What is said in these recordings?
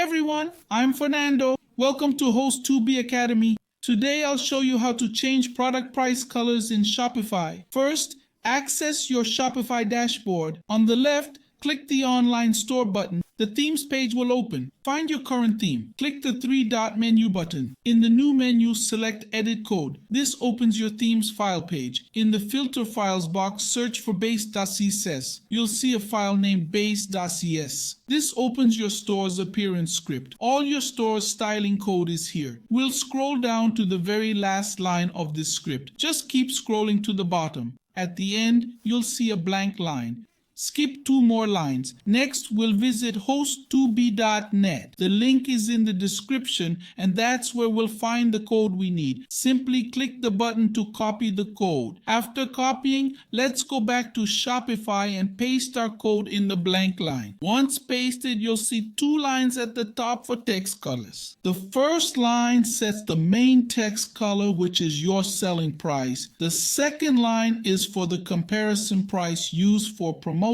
everyone, I'm Fernando. Welcome to Host 2B Academy. Today I'll show you how to change product price colors in Shopify. First, access your Shopify dashboard. On the left, click the Online Store button. The Themes page will open. Find your current theme. Click the three-dot menu button. In the new menu, select Edit Code. This opens your theme's file page. In the Filter Files box, search for base.css. You'll see a file named base.cs. This opens your store's appearance script. All your store's styling code is here. We'll scroll down to the very last line of this script. Just keep scrolling to the bottom. At the end, you'll see a blank line. Skip 2 more lines. Next, we'll visit host2b.net. The link is in the description, and that's where we'll find the code we need. Simply click the button to copy the code. After copying, let's go back to Shopify and paste our code in the blank line. Once pasted, you'll see 2 lines at the top for text colors. The first line sets the main text color, which is your selling price. The second line is for the comparison price used for promotions.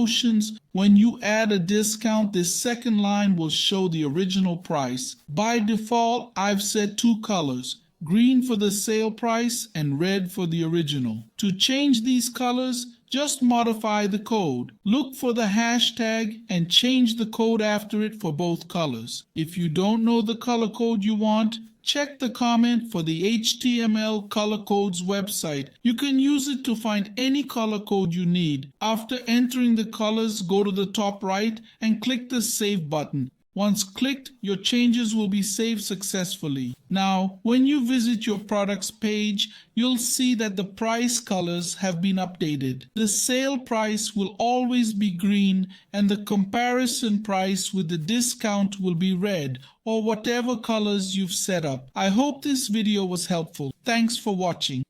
When you add a discount, this second line will show the original price. By default, I've set 2 colors, green for the sale price and red for the original. To change these colors, just modify the code. Look for the hashtag and change the code after it for both colors. If you don't know the color code you want, check the comment for the HTML Color Codes website. You can use it to find any color code you need. After entering the colors, go to the top right and click the Save button. Once clicked, your changes will be saved successfully. Now, when you visit your products page, you'll see that the price colors have been updated. The sale price will always be green and the comparison price with the discount will be red, or whatever colors you've set up. I hope this video was helpful. Thanks for watching.